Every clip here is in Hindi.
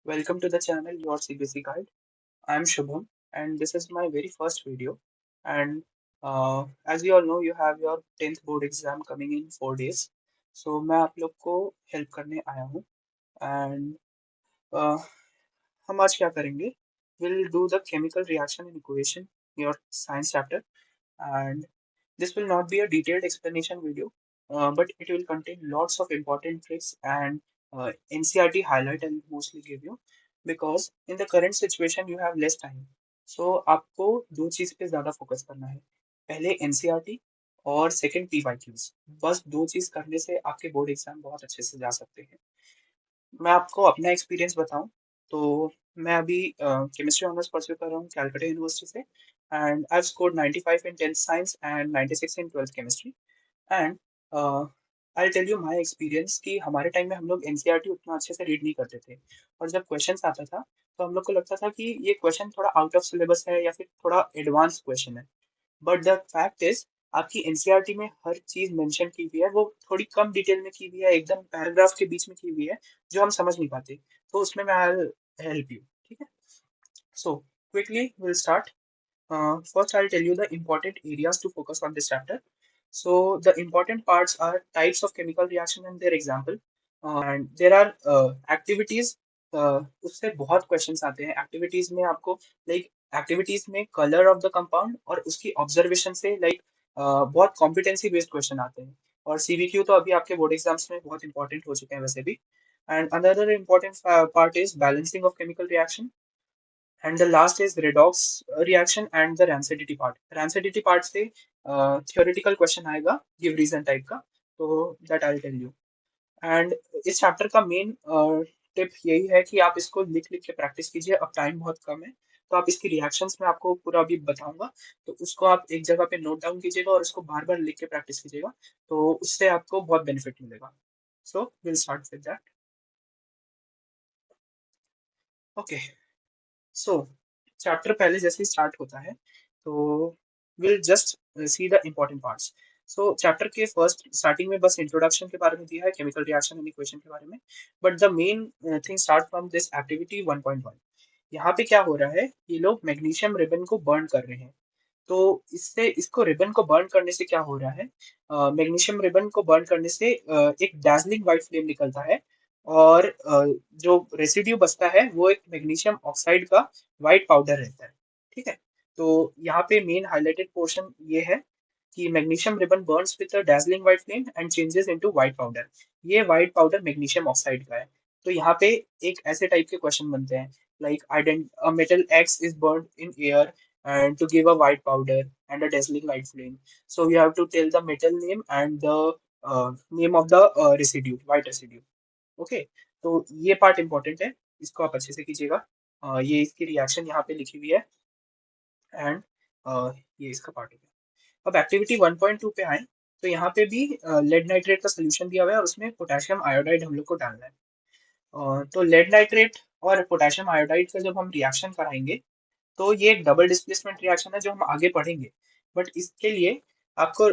Welcome to the channel Your CBC Guide. I am Shubham and this is my very first video. And as you all know, you have your 10th board exam coming in 4 days. So मैं आप लोग को हेल्प करने आया हूँ and हम आज क्या करेंगे? We'll do the chemical reaction and equation, your science chapter, and this will not be a detailed explanation video, but it will contain lots of important tricks and NCRT highlight I'll mostly give you because in the current situation you have less time. So आपको दो चीज पे ज्यादा फोकस करना है. पहले NCRT और सेकंड PYQs. बस दो चीज करने से आपके बोर्ड एग्जाम बहुत अच्छे से जा सकते हैं. मैं आपको अपना एक्सपीरियंस बताऊं तो मैं अभी केमिस्ट्री ऑनर्स परस्यू कर रहा हूँ कैलकाटा यूनिवर्सिटी से and I scored 95 in 10th science and 96 in 12th chemistry and I tell you my experience कि हमारे टाइम में हम लोग एनसीईआरटी उतना अच्छे से रीड नहीं करते थे और जब क्वेश्चंस आता था तो हम लोग को लगता था कि ये क्वेश्चन थोड़ा आउट ऑफ सिलेबस है या फिर थोड़ा एडवांस क्वेश्चन है. बट द फैक्ट इज आपकी एनसीईआरटी में हर चीज मेंशन की हुई है, वो थोड़ी कम डिटेल में की हुई है, एकदम पैराग्राफ के बीच में की हुई है जो हम समझ नहीं पाते. तो उसमें मैं आई हेल्प यू. ठीक है. So quickly will start. First, I'll tell you the important areas to focus on this chapter. So, the important parts are types of chemical reaction and their example. And there are activities. उससे बहुत क्वेश्चंस आते हैं. एक्टिविटीज में आपको लाइक एक्टिविटीज में कलर ऑफ द कंपाउंड और उसकी ऑब्जर्वेशन से लाइक बहुत कॉम्पिटेंसी बेस्ड क्वेश्चन आते हैं. और सीवीक्यू तो अभी आपके बोर्ड एग्जाम्स में बहुत इंपॉर्टेंट हो चुके हैं वैसे भी. And another important part is balancing of chemical reaction. And the last is redox reaction and the rancidity part. Rancidity part से theoretical question आएगा give reason type का, तो that I'll tell you. And इस चैप्टर का मेन टिप यही है कि आप इसको लिख लिख के प्रैक्टिस कीजिए. अब टाइम बहुत कम है तो आप इसकी रिएक्शंस में आपको पूरा अभी बताऊंगा, तो उसको आप एक जगह पे नोट डाउन कीजिएगा और उसको बार बार लिख के प्रैक्टिस कीजिएगा, तो उससे आपको बहुत बेनिफिट मिलेगा. So will start with that. Okay. So chapter पहले जैसे ही स्टार्ट होता है तो will just see the important parts. So chapter के फर्स्ट स्टार्टिंग में बस इंट्रोडक्शन के बारे में दिया है, केमिकल रिएक्शन एंड इक्वेशन के बारे में. But the main thing start from this activity 1.1. यहाँ पे क्या हो रहा है, ये लोग मैग्नीशियम रिबन को बर्न कर रहे हैं. तो इससे इसको रिबन को बर्न करने से क्या हो रहा है, मैग्नीशियम रिबन को बर्न करने से एक डार्जलिंग व्हाइट फ्लेम निकलता है और जो रेसिड्यू बचता है वो एक मैग्नीशियम ऑक्साइड का व्हाइट पाउडर रहता है. ठीक है. तो यहाँ पे मेन हाइलाइटेड पोर्शन ये है कि magnesium ribbon Burns with a dazzling white flame and changes into white powder. ये व्हाइट पाउडर मैग्नीशियम ऑक्साइड का है. तो यहाँ पे एक ऐसे टाइप के क्वेश्चन बनते हैं like a metal X is burned in air and to give a white powder and a dazzling white flame. So you have to tell the metal name and the name of the residue, white residue. Okay. तो ये पार्ट इंपॉर्टेंट है, इसको आप अच्छे से कीजिएगा. ये इसकी रिएक्शन यहाँ पे लिखी हुई है एंड ये इसका पार्ट हो गया. अब एक्टिविटी 1.2 पे आए तो यहाँ पे भी लेड नाइट्रेट का सोल्यूशन दिया हुआ है और उसमें पोटेशियम आयोडाइड हम लोग को डालना है. तो लेड नाइट्रेट और पोटेशियम आयोडाइड का जब हम रिएक्शन कराएंगे तो ये एक डबल डिस्प्लेसमेंट रिएक्शन है जो हम आगे पढ़ेंगे. बट इसके लिए आपको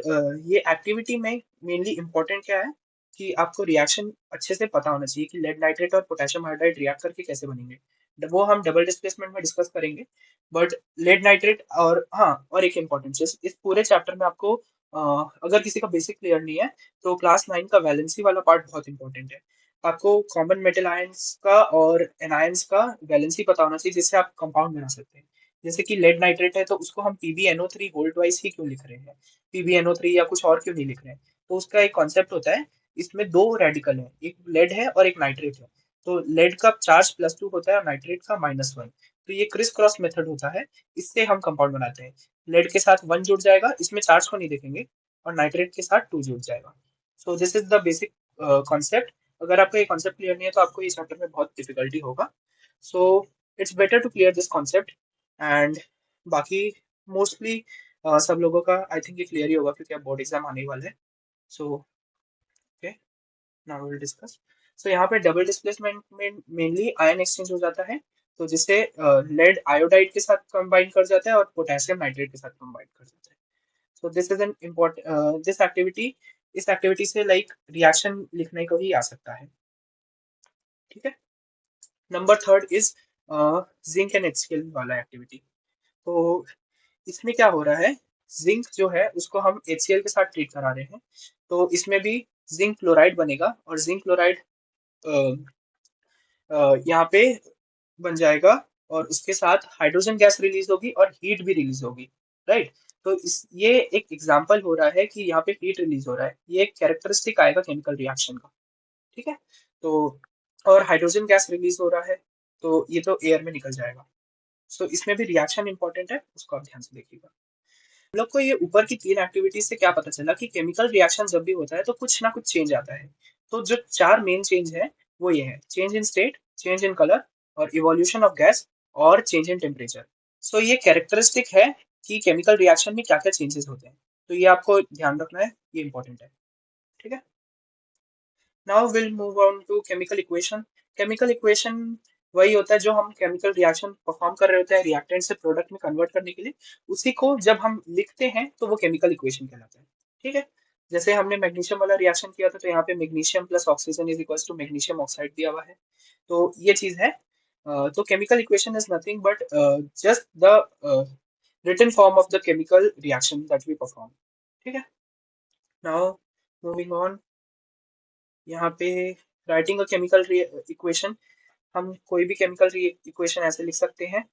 ये एक्टिविटी में मेनली इंपॉर्टेंट क्या है कि आपको रिएक्शन अच्छे से पता होना चाहिए कि लेड नाइट्रेट और पोटेशियम आयोडाइड रिएक्ट करके कैसे बनेंगे. वो हम डबल डिस्प्लेसमेंट में डिस्कस करेंगे. बट लेड नाइट्रेट और हाँ, और एक इम्पॉर्टेंट चीज इस पूरे चैप्टर में आपको अगर किसी का बेसिक क्लियर नहीं है तो क्लास 9 का वैलेंसी वाला पार्ट बहुत इंपॉर्टेंट है. आपको कॉमन मेटल आयंस का और एनायंस का वैलेंसी पता होना चाहिए जिससे आप कंपाउंड बना सकते हैं. जैसे कि लेड नाइट्रेट है तो उसको हम PbNO3 गोल्ड वाइज ही क्यों लिख रहे हैं, PbNO3 या कुछ और क्यों नहीं लिख रहे हैं. तो उसका एक कॉन्सेप्ट होता है, इसमें दो रेडिकल है, एक लेड है और एक नाइट्रेट है. तो लेड का चार्ज +2 होता है और नाइट्रेट का -1. तो ये क्रिस क्रॉस मेथड होता है, इससे हम कंपाउंड बनाते हैं. लेड के साथ 1 जुड़ जाएगा, इसमें चार्ज को नहीं देखेंगे, और नाइट्रेट के साथ 2 जुड़ जाएगा. So this is the basic concept. अगर आपको ये कॉन्सेप्ट क्लियर नहीं है तो आपको ये चैप्टर में बहुत डिफिकल्टी होगा. So it's better to clear this concept. And बाकी मोस्टली सब लोगों का आई थिंक ये क्लियर ही होगा क्योंकि अब बोर्ड एग्जाम आने ही वाले हैं. So okay, now will discuss. So यहाँ पे डबल डिस्प्लेसमेंट में मेनली आयन एक्सचेंज हो जाता है, तो जिससे लेड आयोडाइड के साथ कंबाइन कर जाता है और पोटेशियम नाइट्रेट के साथ कंबाइन कर जाता है. So this is an important this activity. इस एक्टिविटी से लाइक रिएक्शन लिखने को ही आ सकता है. ठीक है. Number third is zinc and HCl वाला एक्टिविटी। तो इसमें क्या हो रहा है, जिंक जो है उसको हम HCl के साथ ट्रीट करा रहे हैं, तो इसमें भी जिंक क्लोराइड बनेगा और जिंक क्लोराइड यहाँ पे बन जाएगा और उसके साथ हाइड्रोजन गैस रिलीज होगी और हीट भी रिलीज होगी, राइट। तो इस ये एक एग्जांपल हो रहा है कि यहाँ पे हीट रिलीज हो रहा है, ये एक कैरेक्टरिस्टिक आएगा केमिकल रिएक्शन का, ठीक है। तो और हाइड्रोजन गैस रिलीज हो रहा है, तो ये तो एयर में निकल जाएगा। सो इसमें भी रिएक्शन इंपॉर्टेंट है, उसको आप ध्यान से देखिएगा। हम लोग को ये ऊपर की तीन एक्टिविटीज से क्या पता चला कि केमिकल रिएक्शन जब भी होता है तो कुछ ना कुछ चेंज आता है। तो जो चार मेन चेंज है वो ये है, change in state, change in colour और इवोल्यूशन ऑफ गैस और चेंज इन टेम्परेचर। सो ये कैरेक्टरिस्टिक है कि केमिकल रिएक्शन में क्या क्या चेंजेस होते हैं, तो ये आपको ध्यान रखना है, ये इंपॉर्टेंट है, ठीक है। Now will move on to chemical equation. Chemical equation वही होता है जो हम केमिकल रिएक्शन परफॉर्म कर रहे होते हैं रिएक्टेंट से प्रोडक्ट में कन्वर्ट करने के लिए, उसी को जब हम लिखते हैं तो वो केमिकल इक्वेशन कहलाता है, ठीक है। जैसे हमने मैग्नीशियम वाला रिएक्शन किया था, तो यहाँ पे magnesium plus oxygen is equals to magnesium oxide दिया हुआ है, तो ये चीज है। तो chemical equation is nothing but just the written form of the chemical reaction that we perform, ठीक है। नाउ मूविंग ऑन, यहाँ पे राइटिंग अ केमिकल इक्वेशन, हम कोई भी केमिकल इक्वेशन ऐसे लिख सकते हैं।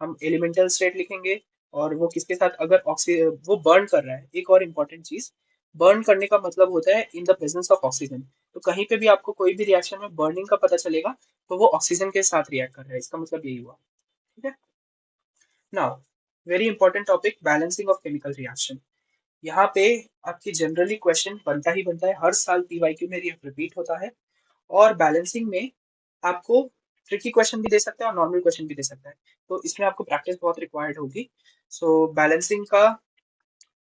हम एलिमेंटल स्टेट लिखेंगे और वो किसके साथ, अगर वो बर्न कर रहा है, एक और इम्पॉर्टेंट चीज, बर्न करने का मतलब होता है in the presence of oxygen. तो कहीं पे भी आपको कोई भी रिएक्शन में बर्निंग का पता चलेगा तो वो ऑक्सीजन के साथ रिएक्ट कर रहा है, इसका मतलब यही हुआ, ठीक है। Now very important topic, balancing of chemical reaction. यहाँ पे आपकी जनरली क्वेश्चन बनता ही बनता है, हर साल PYQ में रिपीट होता है। और बैलेंसिंग में आपको ट्रिकी क्वेश्चन भी दे सकता है और नॉर्मल क्वेश्चन भी दे सकता है, तो इसमें आपको प्रैक्टिस बहुत रिक्वायर्ड होगी। सो बैलेंसिंग का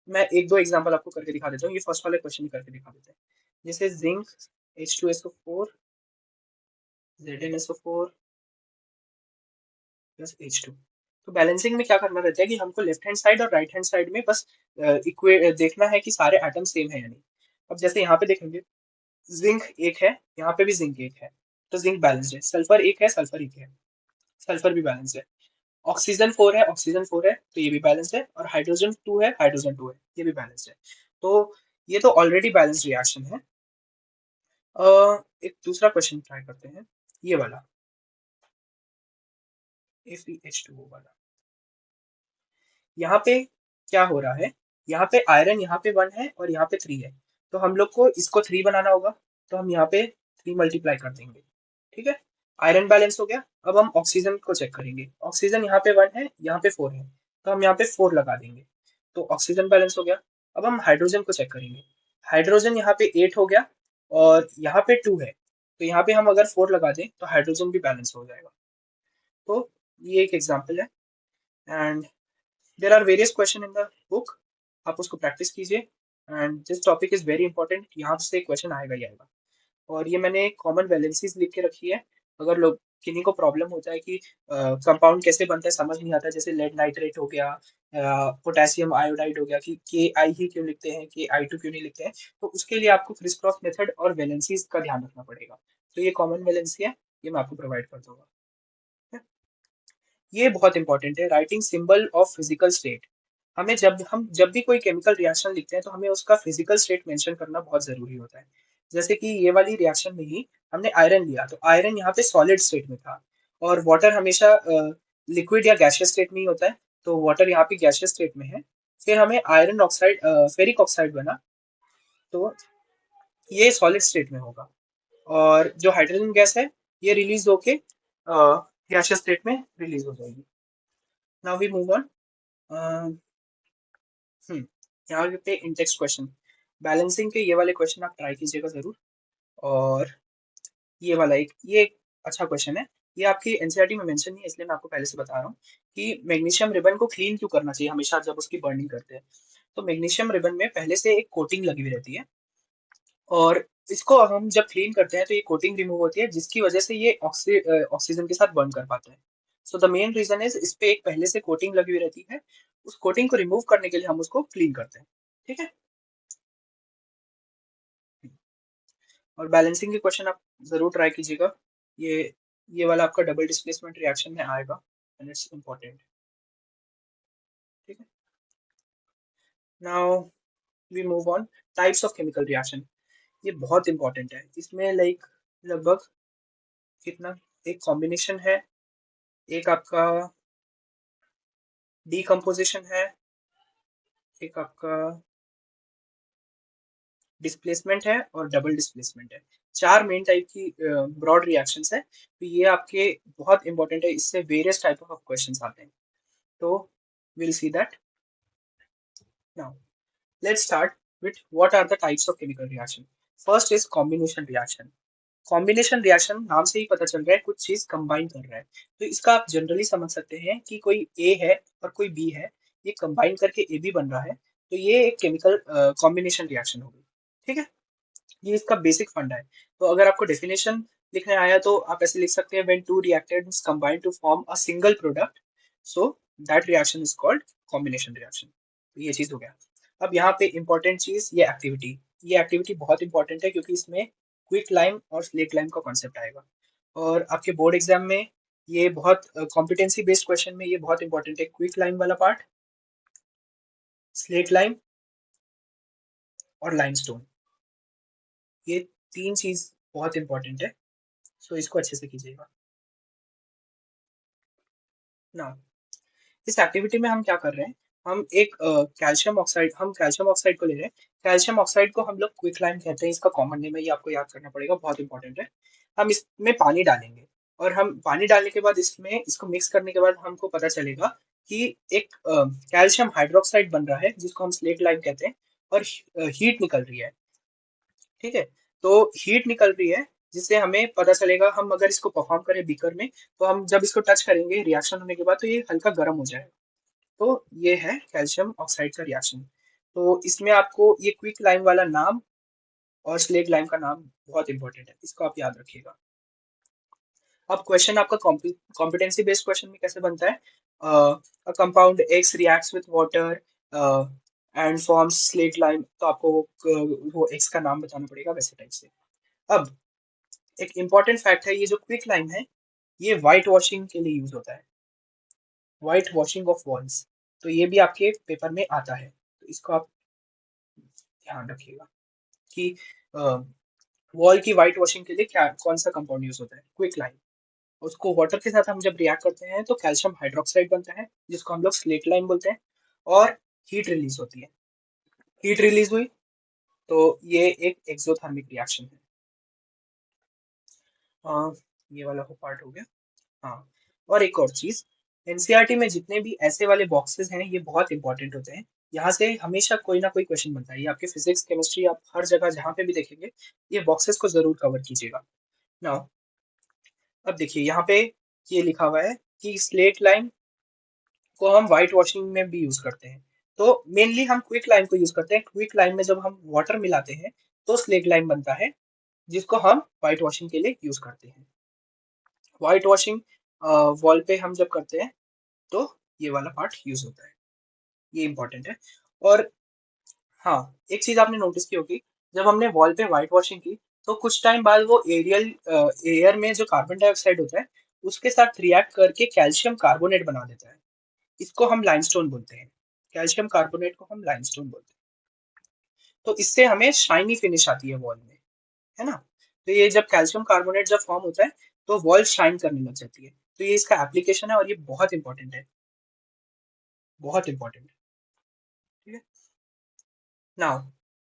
मैं एक दो एग्जांपल आपको करके दिखा देता हूँ, ये फर्स्ट वाले क्वेश्चन करके दिखा देते हैं। जैसे zinc H2SO4 ZnSO4 plus H2। तो बैलेंसिंग में क्या करना रहता है कि हमको लेफ्ट हैंड साइड और राइट हैंड साइड में बस इक्वे देखना है कि सारे एटम सेम है या नहीं। अब जैसे यहाँ पे देखेंगे, जिंक एक है, यहाँ पे भी जिंक एक है, तो जिंक बैलेंस्ड है। सल्फर एक है, सल्फर एक है, सल्फर भी बैलेंस है। ऑक्सीजन 4 है, ऑक्सीजन 4 है, तो ये भी बैलेंस है। और हाइड्रोजन 2 है, हाइड्रोजन 2 है, ये भी बैलेंस है। तो ये तो ऑलरेडी बैलेंस्ड रिएक्शन है। एक दूसरा क्वेश्चन ट्राई करते हैं, ये वाला FeH2O वाला। यहाँ पे क्या हो रहा है, यहाँ पे आयरन यहाँ पे 1 है और यहाँ पे 3 है, तो हम लोग को इसको 3 बनाना होगा, तो हम यहाँ पे 3 मल्टीप्लाई कर देंगे, ठीक है। आयरन बैलेंस हो गया। अब हम ऑक्सीजन को चेक करेंगे, ऑक्सीजन यहाँ पे 1 है, यहाँ पे 4 है, तो हम यहाँ पे 4 लगा देंगे, तो ऑक्सीजन बैलेंस हो गया। अब हम हाइड्रोजन को चेक करेंगे, हाइड्रोजन यहाँ पे 8 हो गया और यहाँ पे 2 है, तो यहाँ पे हम अगर 4 लगा दें तो हाइड्रोजन भी बैलेंस हो जाएगा। तो ये एक एग्जाम्पल है and there are various question in the book, आप उसको प्रैक्टिस कीजिए and this topic is very important, यहाँ से क्वेश्चन आएगा ही आएगा। और ये मैंने कॉमन वैलेंसीज लिख के रखी है, अगर लोग किन्हीं को प्रॉब्लम होता है कि कंपाउंड कैसे बनता है समझ नहीं आता, जैसे लेड नाइट्रेट हो गया, पोटेशियम आयोडाइड हो गया, कि Ki ही क्यों लिखते हैं, Ki2 क्यों नहीं लिखते हैं, तो उसके लिए आपको क्रिस क्रॉस मेथड और वैलेंसीज का ध्यान रखना पड़ेगा। तो ये कॉमन वैलेंसी है, ये मैं आपको प्रोवाइड कर दूंगा। ये बहुत इंपॉर्टेंट है, writing symbol of physical state. हमें जब भी कोई केमिकल रिएक्शन लिखते हैं तो हमें उसका फिजिकल स्टेट मेंशन करना बहुत जरूरी होता है। जैसे कि ये वाली रिएक्शन में ही हमने आयरन लिया, तो आयरन यहाँ पे सॉलिड स्टेट में था और वाटर हमेशा लिक्विड या गैसियस स्टेट में ही होता है, तो वाटर यहाँ पे गैसियस स्टेट में है। फिर हमें आयरन ऑक्साइड फेरिक ऑक्साइड बना, तो ये सॉलिड स्टेट में होगा। और जो हाइड्रोजन गैस है ये रिलीज होके गैसियस स्टेट में रिलीज हो जाएगी। Now we move on. यहाँ पे इंटेक्स्ट क्वेश्चन, बैलेंसिंग के ये वाले क्वेश्चन आप ट्राई कीजिएगा जरूर। और ये वाला एक अच्छा क्वेश्चन है, ये आपकी एनसीईआरटी में मेंशन नहीं है इसलिए मैं आपको पहले से बता रहा हूँ कि मैग्नीशियम रिबन को क्लीन क्यों करना चाहिए हमेशा जब उसकी बर्निंग करते हैं। तो मैग्नीशियम रिबन में पहले से एक कोटिंग लगी हुई रहती है और इसको हम जब क्लीन करते हैं तो ये कोटिंग रिमूव होती है, जिसकी वजह से ये ऑक्सीजन के साथ बर्न कर पाता है। So the main reason is इस पे एक पहले से कोटिंग लगी हुई रहती है, उस कोटिंग को रिमूव करने के लिए हम उसको क्लीन करते हैं, ठीक है। और बैलेंसिंग के क्वेश्चन आप जरूर ट्राई कीजिएगा, ये ये वाला आपका डबल डिस्प्लेसमेंट रिएक्शन में आएगा एंड इट्स इम्पोर्टेंट। ठीक है, now we move on. Types of chemical reaction, ये बहुत इंपॉर्टेंट है। इसमें लाइक लगभग कितना, एक कॉम्बिनेशन है, एक आपका डीकम्पोजिशन है, एक आपका डिस्प्लेसमेंट है और डबल डिस्प्लेसमेंट है। चार मेन टाइप की ब्रॉड रिएक्शंस है, तो ये आपके बहुत इंपॉर्टेंट है, इससे वेरियस टाइप ऑफ क्वेश्चंस आते हैं। तो we'll see that now. Let's start with what are the types of chemical reaction. First is combination reaction. Combination reaction नाम से ही पता चल रहा है कुछ चीज कंबाइन कर रहा है, तो इसका आप जनरली समझ सकते हैं कि कोई ए है और कोई बी है, ये कंबाइन करके ए बी बन रहा है, तो ये एक केमिकल कॉम्बिनेशन रिएक्शन होगी। ठीक है, ये इसका बेसिक फंडा है। तो अगर आपको डेफिनेशन लिखने आया तो आप ऐसे लिख सकते हैं, when two reactants combine to form a single product, so that reaction is called combination reaction. तो ये चीज हो गया। अब यहाँ पे इंपॉर्टेंट चीज ये एक्टिविटी, ये एक्टिविटी बहुत इंपॉर्टेंट है क्योंकि इसमें क्विक लाइम और स्लेक लाइम का कॉन्सेप्ट आएगा, और आपके बोर्ड एग्जाम में ये बहुत कॉम्पिटेंसी बेस्ड क्वेश्चन में ये बहुत इंपॉर्टेंट है। क्विक लाइम वाला पार्ट, स्लेक लाइम और लाइमस्टोन, ये तीन चीज बहुत इंपॉर्टेंट है, सो इसको अच्छे से कीजिएगा ना। इस एक्टिविटी में हम क्या कर रहे हैं, हम एक कैल्शियम ऑक्साइड, हम कैल्शियम ऑक्साइड को ले रहे हैं। कैल्शियम ऑक्साइड को हम लोग क्विक लाइम कहते हैं, इसका कॉमन नेम है, ये आपको याद करना पड़ेगा, बहुत इंपॉर्टेंट है। हम इसमें पानी डालेंगे और हम पानी डालने के बाद इसमें इसको मिक्स करने के बाद हमको पता चलेगा कि एक कैल्शियम हाइड्रोक्साइड बन रहा है जिसको हम स्लेट लाइम कहते हैं, और हीट निकल रही है। ठीक है, तो हीट निकल रही है जिससे हमें पता चलेगा, हम अगर इसको परफॉर्म करें बीकर में, तो हम जब इसको टच करेंगे रिएक्शन होने के बाद तो ये हल्का गर्म हो जाएगा। तो ये है कैल्शियम ऑक्साइड का रिएक्शन। तो इसमें आपको ये क्विक लाइम वाला नाम और स्लेट लाइम का नाम बहुत इंपॉर्टेंट है, इसको आप याद रखिएगा। अब क्वेश्चन आपका कॉम्पिटेंसी बेस्ड क्वेश्चन में कैसे बनता है, a compound x reacts with water and forms slate lime, तो आपको वो एक्स का नाम बताना पड़ेगा वैसे टाइप से। अब एक इंपॉर्टेंट फैक्ट है, ये जो क्विक लाइम है ये व्हाइट वॉशिंग के लिए यूज होता है, व्हाइट वॉशिंग ऑफ वॉल्स, तो ये भी आपके पेपर में आता है, तो इसको आप ध्यान रखिएगा कि वॉल की व्हाइट वॉशिंग के लिए क्या कौन सा कंपाउंड यूज होता है, क्विक लाइम। उसको वाटर के साथ हम जब रिएक्ट करते हैं तो कैल्शियम हाइड्रोक्साइड बनता है जिसको हम लोग स्लेट लाइम बोलते हैं, और हीट रिलीज होती है। हीट रिलीज हुई तो ये एक एक्सोथर्मिक रिएक्शन है। ये वाला हो पार्ट हो गया। हाँ, और एक और चीज, एनसीईआरटी में जितने भी ऐसे वाले बॉक्सेस हैं ये बहुत इंपॉर्टेंट होते हैं, यहाँ से हमेशा कोई ना कोई क्वेश्चन बनता है, ये आपके फिजिक्स केमिस्ट्री आप हर जगह जहाँ पे भी देखेंगे ये बॉक्सेस को जरूर कवर कीजिएगा। नाउ अब देखिए यहाँ पे ये लिखा हुआ है कि स्लेट लाइम को हम व्हाइट वॉशिंग में भी यूज करते हैं, तो मेनली हम क्विक लाइम को यूज करते हैं। क्विक लाइम में जब हम वाटर मिलाते हैं तो स्लेट लाइम बनता है जिसको हम व्हाइट वॉशिंग के लिए यूज करते हैं। व्हाइट वॉशिंग वॉल पे हम जब करते हैं तो ये वाला पार्ट यूज होता है, ये इंपॉर्टेंट है। और हाँ, एक चीज आपने नोटिस की होगी, जब हमने वॉल पे व्हाइट वॉशिंग की तो कुछ टाइम बाद वो एरियल एयर में जो कार्बन डाइऑक्साइड होता है उसके साथ रिएक्ट करके कैल्शियम कार्बोनेट बना देता है, इसको हम लाइमस्टोन बोलते हैं। कैल्शियम कार्बोनेट को हम लाइमस्टोन बोलते हैं, तो इससे हमें शाइनी फिनिश आती है वॉल में, है ना। तो ये जब कैल्शियम कार्बोनेट जब फॉर्म होता है तो वॉल शाइन करने लग जाती है, तो ये इसका एप्लीकेशन है और ये बहुत इंपॉर्टेंट है, बहुत इंपॉर्टेंट है। ठीक है, नाउ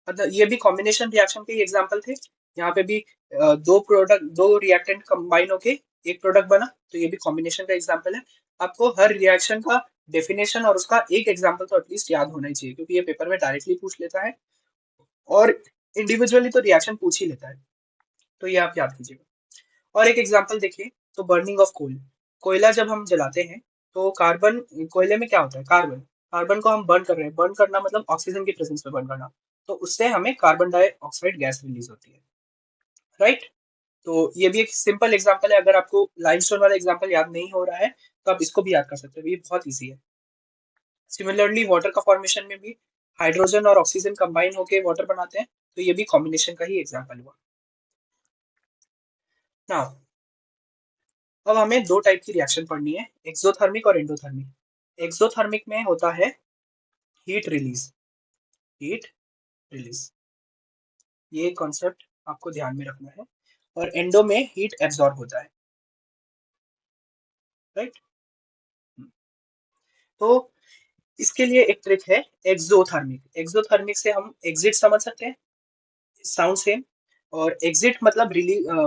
मतलब ये भी कॉम्बिनेशन रिएक्शन के एग्जांपल थे। यहाँ पे भी दो रिएक्टेंट कंबाइन होके एक प्रोडक्ट बना, तो ये भी कॉम्बिनेशन का एग्जांपल है। आपको हर रिएक्शन का डेफिनेशन और उसका एक एग्जांपल तो एटलीस्ट याद होना ही चाहिए, क्योंकि ये पेपर में डायरेक्टली पूछ लेता है और इंडिविजुअली तो रिएक्शन पूछ ही लेता है, तो ये आप याद कीजिएगा। और एक एग्जांपल देखिए, तो बर्निंग ऑफ कोल, कोयला जब हम जलाते हैं तो कार्बन, कोयले में क्या होता है, कार्बन, कार्बन को हम बर्न कर रहे हैं, बर्न करना मतलब ऑक्सीजन की प्रेजेंस में बर्न करना, तो उससे हमें कार्बन डाइऑक्साइड गैस रिलीज होती है, राइट। तो ये भी एक सिंपल एग्जांपल है, अगर आपको लाइमस्टोन वाला एग्जांपल याद नहीं हो रहा है तो आप इसको भी याद कर सकते हो, ये बहुत ईजी है। सिमिलरली वाटर का फॉर्मेशन में भी हाइड्रोजन और ऑक्सीजन कंबाइन होकर वाटर बनाते हैं, तो ये भी कॉम्बिनेशन का ही एग्जांपल हुआ। नाउ अब हमें दो टाइप की रिएक्शन पढ़नी है, एक्सोथर्मिक और एंडोथर्मिक। एक्सोथर्मिक में होता है हीट रिलीज, हीट रिलीज, ये कॉन्सेप्ट आपको ध्यान में रखना है। और एंडो में हीट एब्जॉर्ब होता है, राइट। तो इसके लिए एक ट्रिक है, एक्सोथर्मिक। एक्सोथर्मिक से हम एग्जिट समझ सकते हैं, साउंड सेम। और एग्जिट मतलब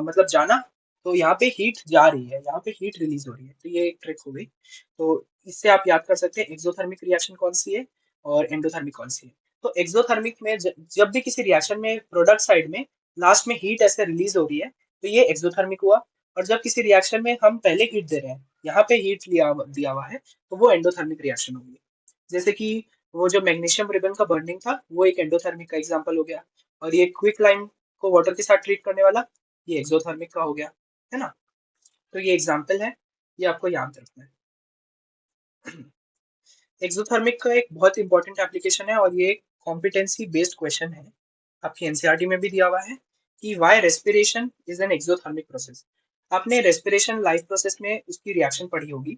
मतलब जाना। तो यहाँ पे हीट जा रही है, यहाँ पे हीट रिलीज हो रही है, तो ये एक ट्रिक हो गई। तो इससे आप याद कर सकते हैं एक्सोथर्मिक रिएक्शन कौन सी है और एंडोथर्मिक कौन सी है। तो एक्सोथर्मिक में जब भी किसी रिएक्शन में प्रोडक्ट साइड में लास्ट में हीट ऐसे रिलीज हो रही है, तो ये एक्सोथर्मिक हुआ। और जब किसी रिएक्शन में हम पहले हीट दे रहे हैं, यहाँ पे हीट दिया हुआ है, तो वो एंडोथर्मिक रिएक्शन होगी। जैसे कि वो जो मैग्नीशियम रिबन का बर्निंग था, वो एक एंडोथर्मिक का एग्जाम्पल हो गया। और ये क्विक लाइम को वाटर के साथ ट्रीट करने वाला, ये एक्सोथर्मिक का हो गया, है ना। तो ये एग्जाम्पल है, ये आपको याद रखना है। एक्सोथर्मिक का एक बहुत इंपॉर्टेंट एप्लीकेशन है और ये एक कॉम्पिटेंसी बेस्ड क्वेश्चन है, आपकी एनसीईआरटी में भी दिया हुआ है कि why respiration is an exothermic process. आपने रेस्पिरेशन लाइफ प्रोसेस में उसकी रिएक्शन पढ़ी होगी।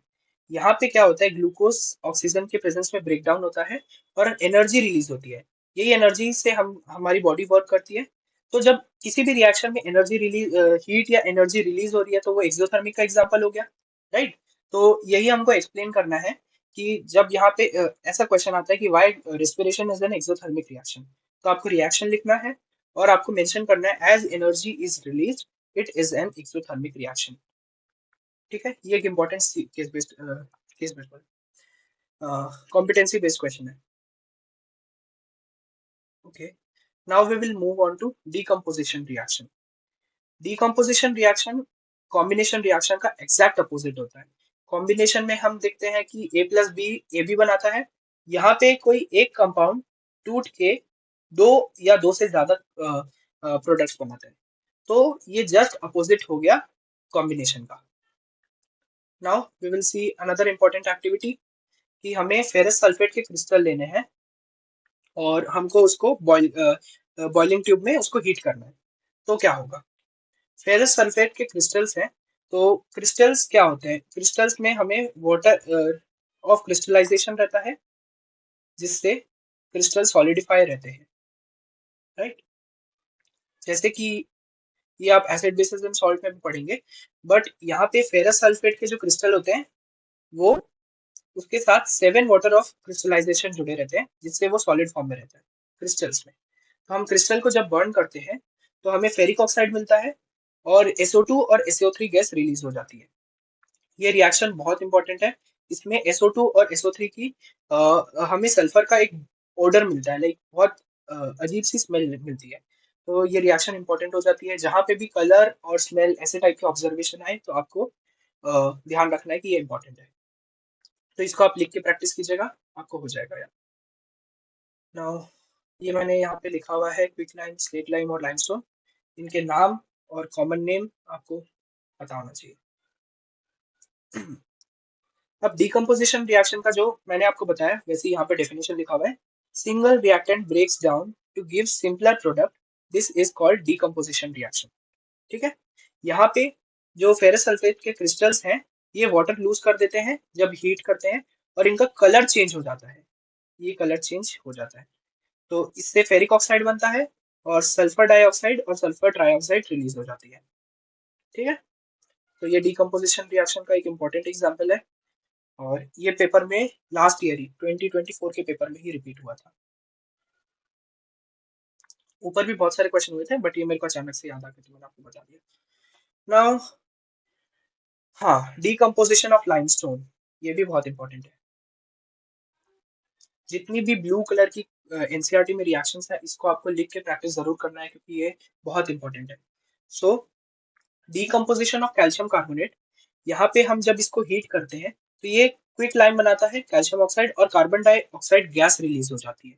यहाँ पे क्या होता है, ग्लूकोज ऑक्सीजन के प्रेजेंस में ब्रेक डाउन होता है और एनर्जी रिलीज होती है। यही एनर्जी से हम हमारी बॉडी वर्क करती है। तो जब किसी भी रिएक्शन में एनर्जी रिलीज, हीट या एनर्जी रिलीज हो रही है, तो वो एक्सोथर्मिक का एग्जाम्पल हो गया, राइट। तो यही हमको एक्सप्लेन करना है कि जब यहाँ पे ऐसा क्वेश्चन आता है कि why respiration is an exothermic reaction, तो आपको रिएक्शन लिखना है और आपको मेंशन करना है as energy is release it is an exothermic reaction. ठीक है, ये एक important case based competency based question है। Okay, now we will move on to decomposition reaction. Decomposition reaction combination reaction का एग्जैक्ट अपोजिट होता है। कॉम्बिनेशन में हम देखते हैं कि A plus B A B बनाता है। यहाँ पे कोई एक कंपाउंड टूट के दो या दो से ज्यादा प्रोडक्ट्स बनाता है। तो ये जस्ट अपोजिट हो गया कॉम्बिनेशन का। Now we will see another important activity कि हमें फेरस सल्फेट के क्रिस्टल लेने हैं और हमको उसको बॉइलिंग ट्यूब में उसको हीट करना है। तो क्या होगा, फेरस सल्फेट के क्रिस्टल्स हैं। तो क्रिस्टल्स क्या होते हैं, क्रिस्टल्स में हमें वाटर ऑफ क्रिस्टलाइजेशन रहता है, जिससे क्रिस्टल सॉलिडिफाई रहते हैं, राइट। जैसे कि ये आप एसिड बेसिस एंड सॉल्ट में भी पढ़ेंगे। बट यहाँ पे फेरस सल्फेट के जो क्रिस्टल होते हैं, वो उसके साथ 7 वाटर ऑफ क्रिस्टलाइजेशन जुड़े रहते हैं, जिससे वो सॉलिड फॉर्म में रहता है क्रिस्टल्स में। तो हम क्रिस्टल को जब बर्न करते हैं, तो हमें फेरिक ऑक्साइड मिलता है और SO2 और SO3 गैस रिलीज हो जाती है। ये रिएक्शन बहुत इंपॉर्टेंट है। इसमें SO2 और SO3 की हमें सल्फर का एक ऑर्डर मिलता है, लाइक बहुत अजीब सी स्मेल मिलती है। तो ये रिएक्शन इंपॉर्टेंट हो जाती है। जहां पे भी कलर और स्मेल ऐसे टाइप के ऑब्जर्वेशन आए, तो आपको ध्यान रखना है कि ये इंपॉर्टेंट है। तो इसको आप लिख के प्रैक्टिस कीजिएगा, आपको हो जाएगा यार। नाउ ये मैंने यहाँ पे लिखा हुआ है, क्विक लाइम, स्लेट लाइम और लाइमस्टोन। इनके नाम और कॉमन नेम आपको पता होना चाहिए। अब डीकम्पोजिशन रिएक्शन का जो मैंने आपको बताया, वैसे यहाँ पे डेफिनेशन लिखा हुआ है, single reactant breaks down to give simpler product, this is called decomposition reaction. ठीक है, यहाँ पे जो फेरस सल्फेट के क्रिस्टल्स हैं, ये वाटर लूज कर देते हैं जब हीट करते हैं, और इनका कलर चेंज हो जाता है, ये कलर चेंज हो जाता है। तो इससे फेरिक ऑक्साइड बनता है और सल्फर डाइऑक्साइड और सल्फर ट्राइऑक्साइड रिलीज हो जाती है। ठीक है, तो ये डीकम्पोजिशन रिएक्शन का एक इंपॉर्टेंट एग्जाम्पल है और ये पेपर में लास्ट ईयर ही 2024 के पेपर में ही रिपीट हुआ था। ऊपर भी बहुत सारे क्वेश्चन हुए थे, बट ये मेरे को अचानक से याद आ गया, तो मैंने आपको बता दिया। नाउ हाँ, डीकम्पोजिशन ऑफ लाइमस्टोन, ये भी बहुत इंपॉर्टेंट है। जितनी भी ब्लू कलर की एनसीईआरटी में रिएक्शंस है, इसको आपको लिख के प्रैक्टिस जरूर करना है, क्योंकि ये बहुत इंपॉर्टेंट है। सो डीकम्पोजिशन ऑफ कैल्शियम कार्बोनेट, यहाँ पे हम जब इसको हीट करते हैं, तो ये क्विक लाइम बनाता है, कैल्शियम ऑक्साइड और कार्बन डाइऑक्साइड गैस रिलीज हो जाती है।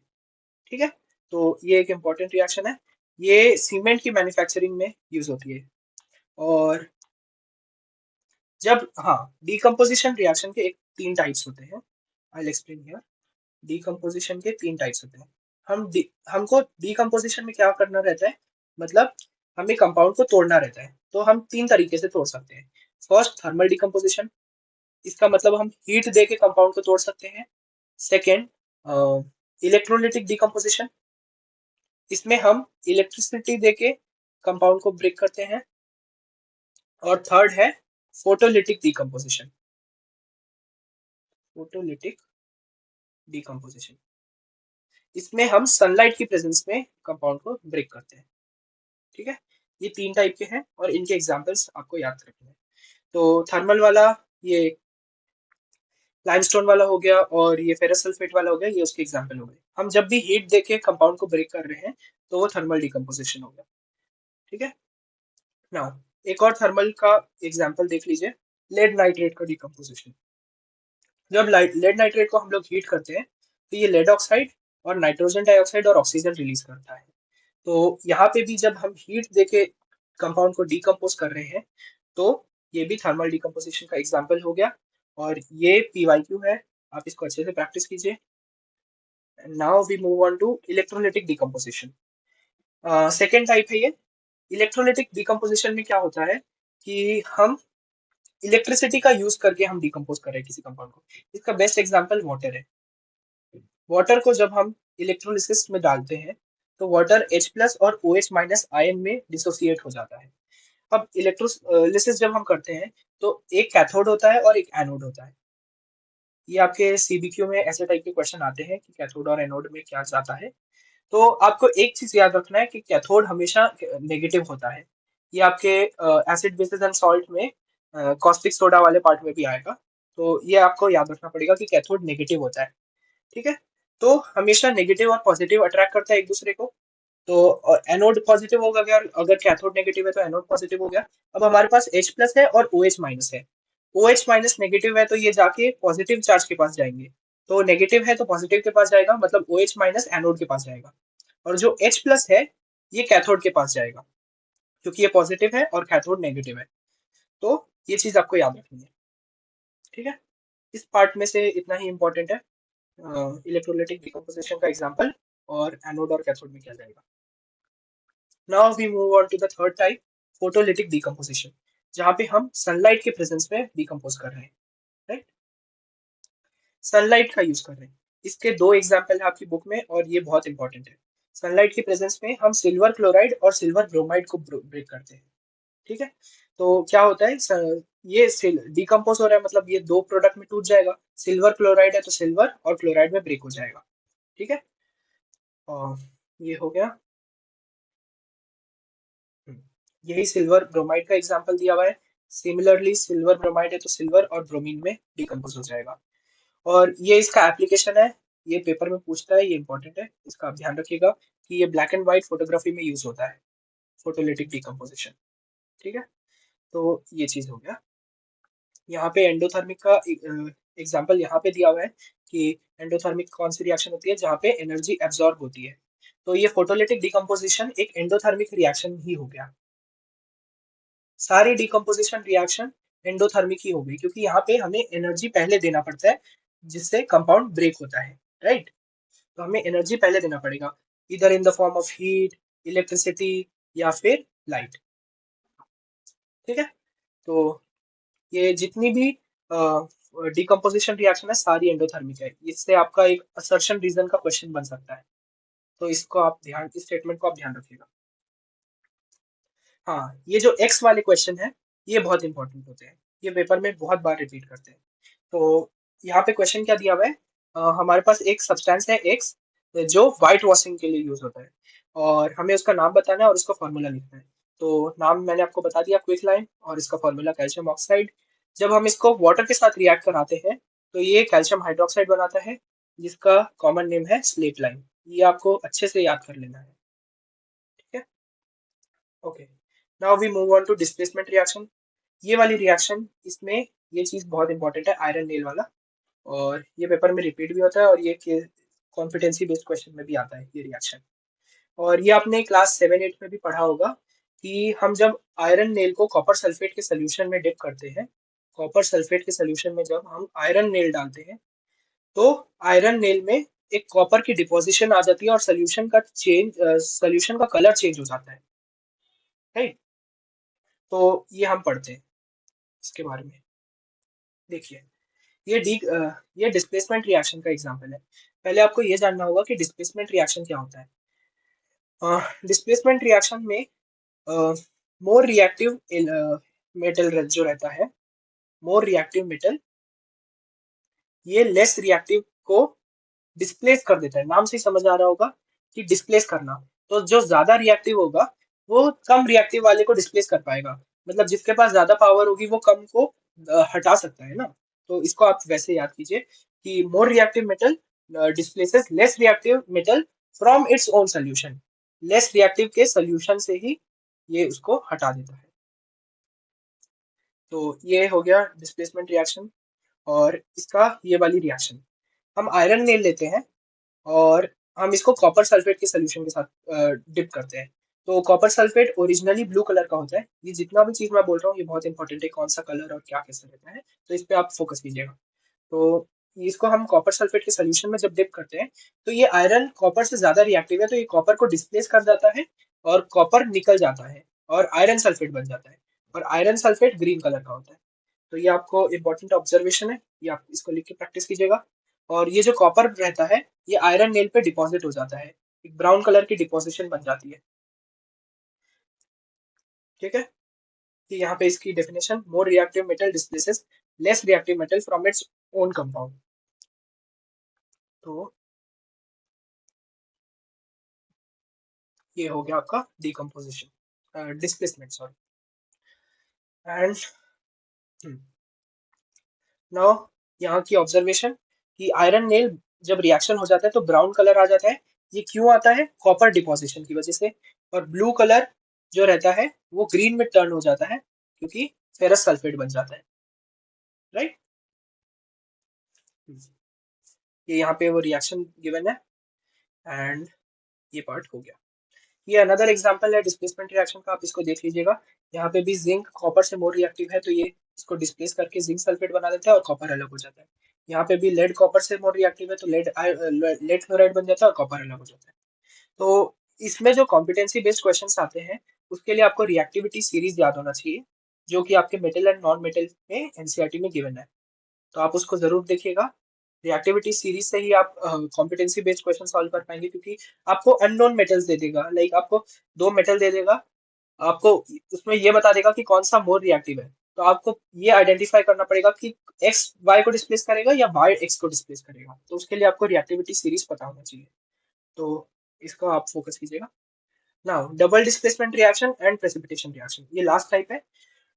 ठीक है, तो ये एक इंपॉर्टेंट रिएक्शन है, ये सीमेंट की मैन्युफैक्चरिंग में यूज होती है। और जब हाँ, डीकम्पोजिशन रिएक्शन के एक 3 टाइप्स होते हैं, I will explain here. Decomposition के 3 टाइप्स होते हैं। हमको डीकम्पोजिशन में क्या करना रहता है, मतलब हमें कंपाउंड को तोड़ना रहता है। तो हम 3 तरीके से तोड़ सकते हैं। फर्स्ट थर्मल डिकम्पोजिशन, इसका मतलब हम हीट दे के कंपाउंड को तोड़ सकते हैं। सेकेंड इलेक्ट्रोलिटिक डिकम्पोजिशन, इसमें हम इलेक्ट्रिसिटी दे के कंपाउंड को ब्रेक करते हैं। और थर्ड है फोटोलिटिक डिकम्पोजिशन, फोटोलिटिक डिकम्पोजिशन, इसमें हम सनलाइट की प्रेजेंस में कंपाउंड को ब्रेक करते हैं। ठीक है, ये 3 टाइप के हैं और इनके एग्जांपल्स आपको याद रखने हैं। तो थर्मल वाला ये लाइमस्टोन वाला हो गया और ये फेरस सल्फेट वाला हो गया, ये उसके एग्जांपल हो गए। हम जब भी हीट देके कंपाउंड को ब्रेक कर रहे हैं तो वो थर्मल डिकम्पोजिशन हो गया। ठीक है, नाउ एक और थर्मल का एग्जांपल देख लीजिए, लेड नाइट्रेट का डिकम्पोजिशन। जब लेड नाइट्रेट को हम लोग हीट करते हैं तो ये लेड ऑक्साइड और नाइट्रोजन डाइऑक्साइड और ऑक्सीजन रिलीज करता है। तो यहाँ पे भी जब हम हीट देके कंपाउंड को डिकम्पोज कर रहे हैं तो ये भी थर्मल डिकम्पोजिशन का एग्जांपल हो गया और ये पीवाईक्यू है, आप इसको अच्छे से प्रैक्टिस कीजिए। Now we move on to electrolytic decomposition. Second type है ये। इलेक्ट्रोलिटिक डिकम्पोजिशन में क्या होता है कि हम इलेक्ट्रिसिटी का यूज करके हम डिकम्पोज कर रहे हैं किसी कंपाउंड को। इसका बेस्ट एग्जांपल वाटर है। वाटर को जब हम इलेक्ट्रोलिसिस में डालते हैं तो वाटर H प्लस और OH माइनस आयन में डिसोसिएट हो जाता है। अब इलेक्ट्रोलिसिस जब हम करते हैं तो एक कैथोड होता है और एक एनोड होता है। ये आपके सीबीक्यू में ऐसे टाइप के क्वेश्चन आते हैं कि कैथोड और एनोड में क्या जाता है। तो आपको एक चीज याद रखना है कि कैथोड हमेशा नेगेटिव होता है। ये आपके एसिड बेसिस एंड सॉल्ट में कॉस्टिक सोडा वाले पार्ट में भी आएगा। तो ये आपको याद रखना पड़ेगा कि कैथोड नेगेटिव होता है। ठीक है, तो हमेशा नेगेटिव और पॉजिटिव अट्रैक्ट करता है एक दूसरे को। तो एनोड पॉजिटिव होगा, अगर अगर कैथोड नेगेटिव है तो एनोड पॉजिटिव हो गया। अब हमारे पास H प्लस है और OH माइनस है। OH माइनस नेगेटिव है तो ये जाके पॉजिटिव चार्ज के पास जाएंगे। तो नेगेटिव है तो पॉजिटिव के पास जाएगा, मतलब OH माइनस एनोड के पास जाएगा। और जो H प्लस है ये कैथोड के पास जाएगा, क्योंकि ये पॉजिटिव है और कैथोड नेगेटिव है। तो ये चीज आपको याद रखनी है। ठीक है, इस पार्ट में से इतना ही इंपॉर्टेंट है, इलेक्ट्रोलाइटिक डिकम्पोजिशन का एग्जांपल और एनोड और कैथोड में क्या जाएगा। Now we move on to the third type, photolytic decomposition, जहां पे हम सनलाइट के प्रेजेंस में डिकम्पोज कर रहे हैं। राइट, सनलाइट का यूज कर रहे हैं। इसके दो एग्जांपल है आपकी बुक में और ये बहुत इंपॉर्टेंट है। सनलाइट के प्रेजेंस में हम सिल्वर क्लोराइड और सिल्वर ब्रोमाइड को ब्रेक करते हैं। ठीक है, तो क्या होता है, ये डिकम्पोज हो रहा है, मतलब ये दो प्रोडक्ट में टूट जाएगा। सिल्वर क्लोराइड है तो सिल्वर और क्लोराइड में ब्रेक हो जाएगा। ठीक है, और ये हो गया। यही सिल्वर ब्रोमाइड का एग्जांपल दिया हुआ है। सिमिलरली सिल्वर ब्रोमाइड है तो सिल्वर और ब्रोमीन में डिकम्पोज हो जाएगा। और ये इसका एप्लीकेशन है, ये पेपर में पूछता है, ये इंपॉर्टेंट है, इसका आप ध्यान रखिएगा कि ये ब्लैक एंड व्हाइट फोटोग्राफी में यूज होता है, फोटोलिटिक डिकम्पोजिशन। ठीक है, तो ये चीज हो गया। यहाँ पे एंडोथर्मिक का एग्जांपल यहाँ पे दिया हुआ है कि एंडोथर्मिक कौन सी रिएक्शन होती है जहाँ पे एनर्जी एब्जॉर्ब होती है। तो ये फोटोलिटिक डिकम्पोजिशन एक एंडोथर्मिक रिएक्शन ही हो गया। सारी डिकम्पोजिशन रिएक्शन एंडोथर्मिक ही हो गई, क्योंकि यहाँ पे हमें एनर्जी पहले देना पड़ता है जिससे कंपाउंड ब्रेक होता है। राइट, तो हमें एनर्जी पहले देना पड़ेगा, इधर in the form of heat, electricity या फिर लाइट। ठीक है, तो ये जितनी भी डिकम्पोजिशन रिएक्शन है सारी एंडोथर्मिक है। इससे आपका एक असर्शन रीजन का क्वेश्चन बन सकता है, तो इसको आप ध्यान, इस स्टेटमेंट को आप ध्यान रखिएगा। हाँ, ये जो एक्स वाले क्वेश्चन है ये बहुत इंपॉर्टेंट होते हैं, ये पेपर में बहुत बार रिपीट करते हैं। तो यहाँ पे क्वेश्चन क्या दिया हुआ है, हमारे पास एक सब्सटेंस है एक्स जो व्हाइट वॉशिंग के लिए यूज होता है और हमें उसका नाम बताना है और उसका फॉर्मूला लिखना है। तो नाम मैंने आपको बता दिया, क्विक लाइन, और इसका फॉर्मूला कैल्शियम ऑक्साइड। जब हम इसको वाटर के साथ रिएक्ट कराते हैं तो ये कैल्शियम हाइड्रोक्साइड बनाता है, जिसका कॉमन नेम है स्लेट लाइन। ये आपको अच्छे से याद कर लेना है। ठीक है, okay, now we move on to displacement reaction. ये वाली रिएक्शन, इसमें ये चीज बहुत इंपॉर्टेंट है, आयरन नेल वाला, और ये पेपर में रिपीट भी होता है और ये कॉम्पिटेंसी बेस्ड क्वेश्चन में भी आता है ये रिएक्शन। और ये आपने क्लास 7-8 में भी पढ़ा होगा कि हम जब आयरन नेल को कॉपर सल्फेट के सोल्यूशन में डिप करते हैं, कॉपर सल्फेट के सोल्यूशन में जब हम आयरन नेल डालते हैं तो आयरन नेल में एक कॉपर की डिपोजिशन आ जाती है और सोल्यूशन का कलर चेंज हो जाता है। राइट, तो ये हम पढ़ते हैं। इसके बारे में देखिए। ये डिस्प्लेसमेंट रिएक्शन का एग्जांपल है। पहले आपको ये जानना होगा कि डिस्प्लेसमेंट रिएक्शन क्या होता है। डिस्प्लेसमेंट रिएक्शन में मोर रिएक्टिव मेटल जो रहता है, मोर रिएक्टिव मेटल, ये लेस रिएक्टिव को डिस्प्लेस कर देता है। नाम से ही समझ आ रहा होगा कि डिस्प्लेस करना। तो जो ज्यादा रिएक्टिव होगा वो कम रिएक्टिव वाले को डिस्प्लेस कर पाएगा। मतलब जिसके पास ज्यादा पावर होगी वो कम को हटा सकता है ना। तो इसको आप वैसे याद कीजिए कि more reactive metal displaces less reactive metal from its own solution. Less reactive के सोल्यूशन से ही ये उसको हटा देता है। तो ये हो गया डिस्प्लेसमेंट रिएक्शन। और इसका ये वाली रिएक्शन, हम आयरन नेल लेते हैं और हम इसको कॉपर सल्फेट के सोल्यूशन के साथ डिप करते हैं। तो copper sulphate originally blue colour का होता है। ये जितना भी चीज मैं बोल रहा हूँ ये बहुत इंपॉर्टेंट है, कौन सा कलर और क्या कैसा रहता है, तो इस पे आप फोकस कीजिएगा। तो इसको हम कॉपर सल्फेट के सोल्यूशन में जब डिप करते हैं तो ये आयरन कॉपर से ज्यादा रिएक्टिव है, तो ये कॉपर को डिस्प्लेस कर जाता है और कॉपर निकल जाता है और आयरन सल्फेट बन जाता है। और आयरन सल्फेट ग्रीन कलर का होता है। तो ये आपको इंपॉर्टेंट ऑब्जर्वेशन है, ये आप इसको लिख के प्रैक्टिस कीजिएगा। और ये जो कॉपर रहता है ये आयरन नेल पे डिपॉजिट हो जाता है, एक ब्राउन कलर की डिपोजिशन बन जाती है। ठीक है, कि यहाँ पे इसकी definition, more reactive metal displaces less reactive metal from its own compound. तो ये हो गया आपका decomposition, displacement sorry. And now यहाँ की ऑब्जर्वेशन कि आयरन नेल जब रिएक्शन हो जाता है तो ब्राउन कलर आ जाता है। ये क्यों आता है? कॉपर डिपोजिशन की वजह से। और ब्लू कलर जो रहता है वो ग्रीन में टर्न हो जाता है क्योंकि फेरस सल्फेट बन जाता है। राइट, ये यहाँ पे वो रिएक्शन गिवन है एंड ये पार्ट हो गया। ये अनदर एग्जांपल है डिस्प्लेसमेंट रिएक्शन का, आप इसको देख लीजिएगा। यहाँ पे भी जिंक कॉपर से मोर रिएक्टिव है तो ये इसको डिस्प्लेस करके जिंक सल्फेट बना देता है और कॉपर अलग हो जाता है। यहाँ पे भी लेड कॉपर से मोर रिएक्टिव है तो लेड क्लोराइड बन जाता है और कॉपर अलग हो जाता है। तो इसमें जो कॉम्पिटेंसी बेस्ड क्वेश्चंस आते हैं उसके लिए आपको रिएक्टिविटी सीरीज याद होना चाहिए, जो कि आपके मेटल एंड नॉन मेटल में एनसीईआरटी में गिवन है। तो आप उसको जरूर देखिएगा। रिएक्टिविटी सीरीज से ही आप कॉम्पिटेंसी बेस्ड क्वेश्चन सॉल्व कर पाएंगे, क्योंकि आपको अननोन मेटल्स दे देगा। लाइक आपको दो मेटल दे देगा, आपको उसमें ये बता देगा कि कौन सा मोर रिएक्टिव है। तो आपको ये आइडेंटिफाई करना पड़ेगा कि एक्स वाई को डिस्प्लेस करेगा या वाई एक्स को डिस्प्लेस करेगा। तो उसके लिए आपको रिएक्टिविटी सीरीज पता होना चाहिए। तो इसको आप फोकस कीजिएगा। Now double displacement reaction and precipitation reaction, ये लास्ट टाइप है।